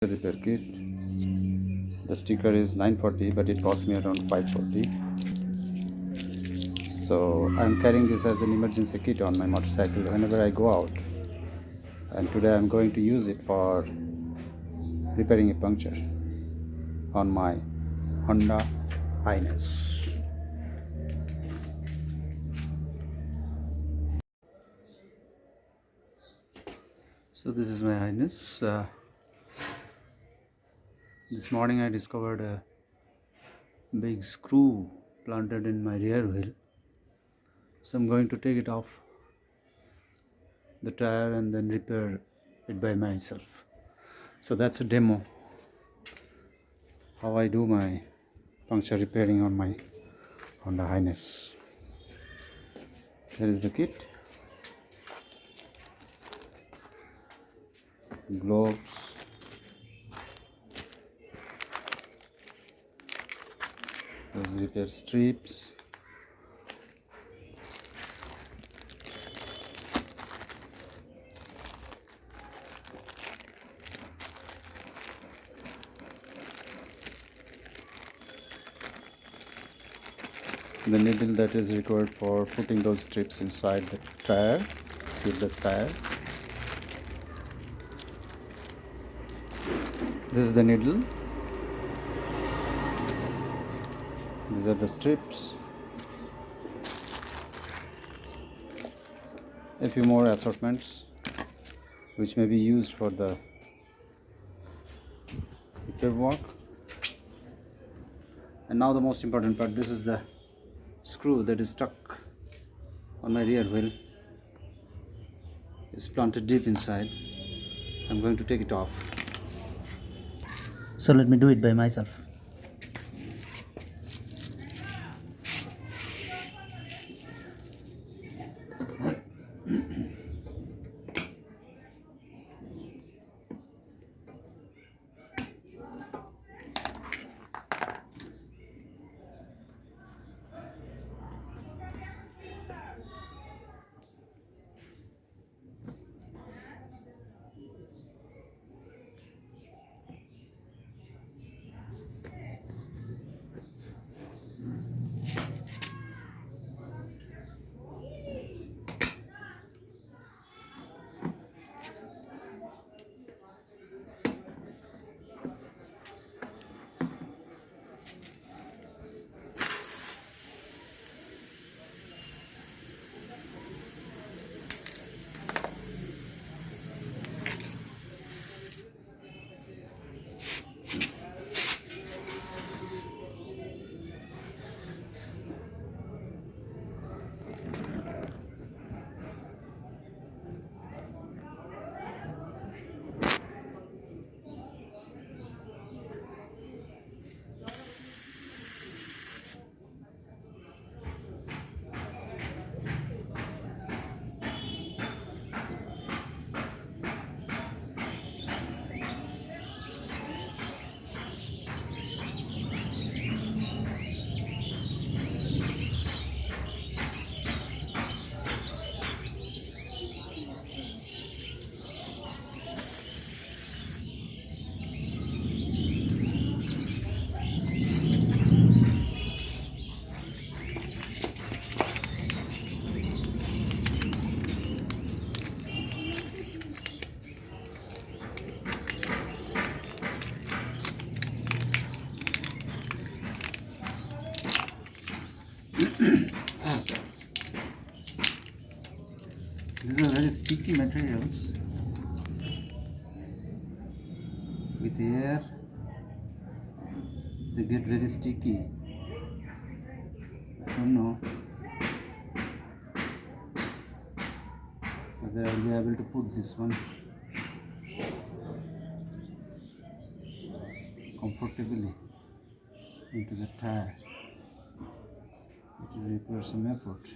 repair kit. The sticker is 940, but it cost me around 540. So I'm carrying this as an emergency kit on my motorcycle whenever I go out, and today I'm going to use it for repairing a puncture on my Honda Hness. So this is my Hness. This morning I discovered a big screw planted in my rear wheel, so I'm going to take it off the tire and then repair it by myself. So that's a demo how I do my puncture repairing on my Honda Hness. Here is the kit: gloves, those repair strips, the needle that is required for putting those strips inside the tire, tubeless tire. This is the needle. These are the strips. A few more assortments which may be used for the repair work. And now the most important part. This is the screw that is stuck on my rear wheel. It's planted deep inside. I'm going to take it off. So let me do it by myself. These are very sticky materials. With air, they get very sticky. I don't know whether I'll be able to put this one comfortably into the tire. It will require some effort.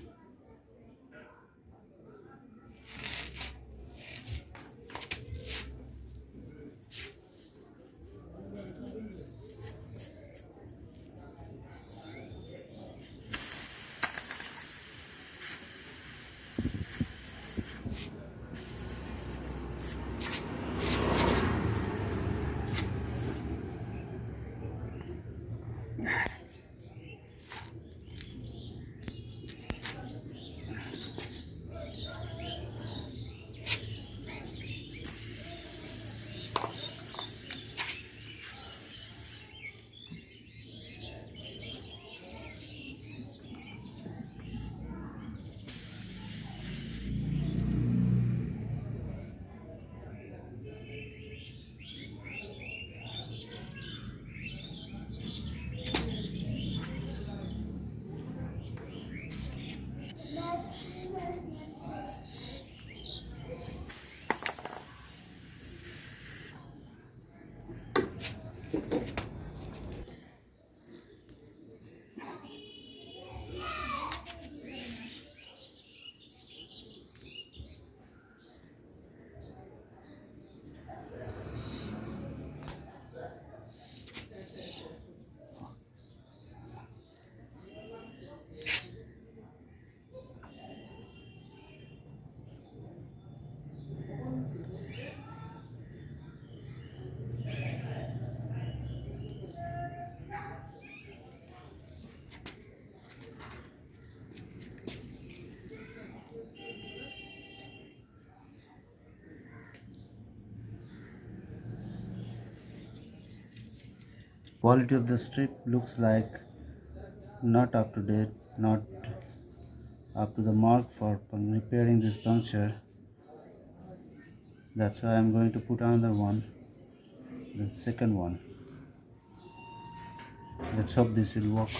Quality of the strip looks like not up to date, not up to the mark for repairing this puncture. That's why I'm going to put another one, the second one. Let's hope this will work.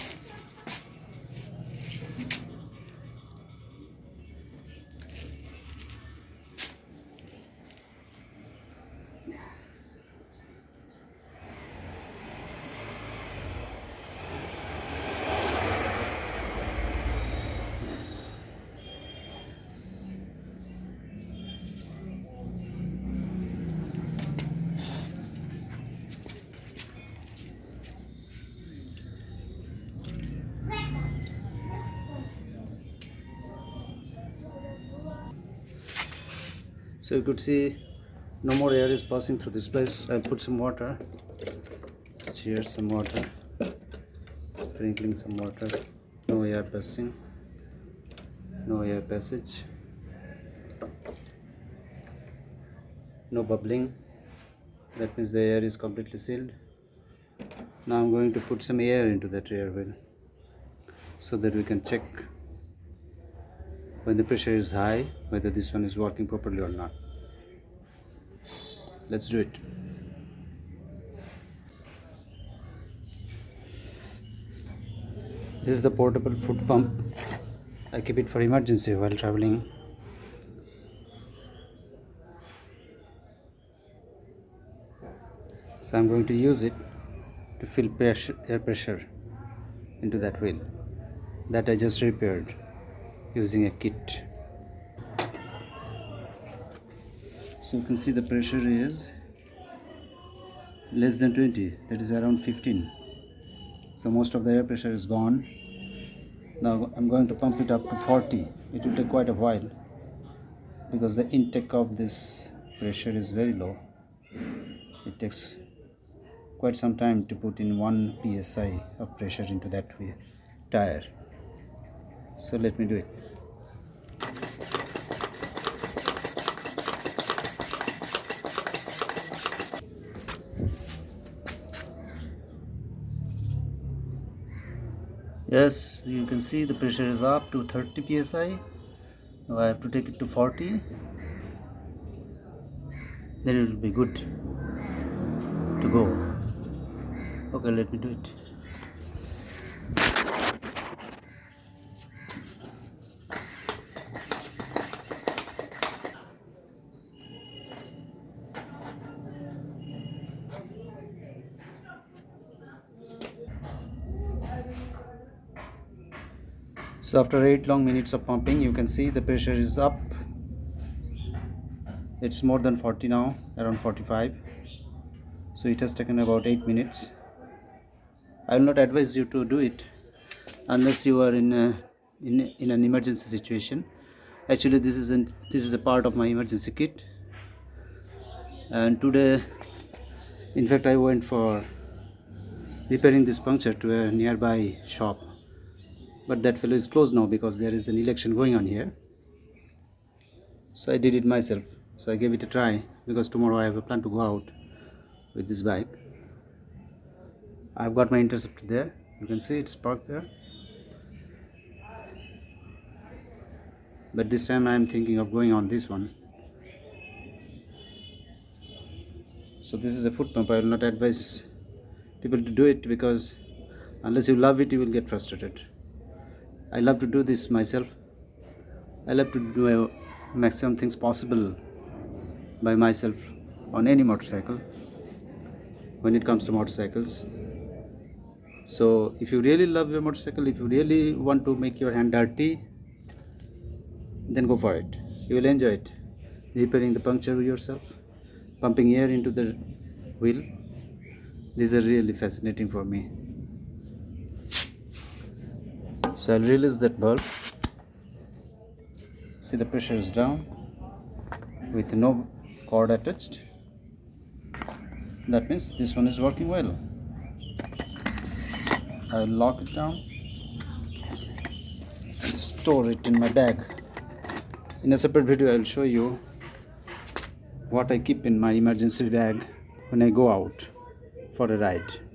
So you could see no more air is passing through this place. I'll put some water. Just here some water. Sprinkling some water. No air passing. No air passage. No bubbling. That means the air is completely sealed. Now I'm going to put some air into that rear wheel so that we can check when the pressure is high whether this one is working properly or not. Let's do it. This is the portable foot pump. I keep it for emergency while traveling. So I'm going to use it to fill air pressure into that wheel that I just repaired using a kit. So you can see the pressure is less than 20, that is around 15. So most of the air pressure is gone. Now I'm going to pump it up to 40. It will take quite a while because the intake of this pressure is very low. It takes quite some time to put in 1 psi of pressure into that tire. So let me do it. Yes, you can see the pressure is up to 30 psi. Now I have to take it to 40. Then it will be good to go. Okay, let me do it. So after 8 long minutes of pumping, you can see the pressure is up. It's more than 40 now, around 45. So it has taken about 8 minutes. I will not advise you to do it unless you are in an emergency situation. Actually, this is a part of my emergency kit. And today, in fact, I went for repairing this puncture to a nearby shop. But that fellow is closed now because there is an election going on here. So I did it myself. So I gave it a try because tomorrow I have a plan to go out with this bike. I've got my Interceptor there. You can see it's parked there. But this time I am thinking of going on this one. So this is a foot pump. I will not advise people to do it because unless you love it, you will get frustrated. I love to do this myself. I love to do a maximum things possible by myself on any motorcycle when it comes to motorcycles. So if you really love your motorcycle, if you really want to make your hand dirty, then go for it. You will enjoy it. Repairing the puncture yourself, pumping air into the wheel. These are really fascinating for me. So I'll release that bulb. See, the pressure is down with no cord attached. That means this one is working well. I'll lock it down and store it in my bag. In a separate video, I'll show you what I keep in my emergency bag when I go out for a ride.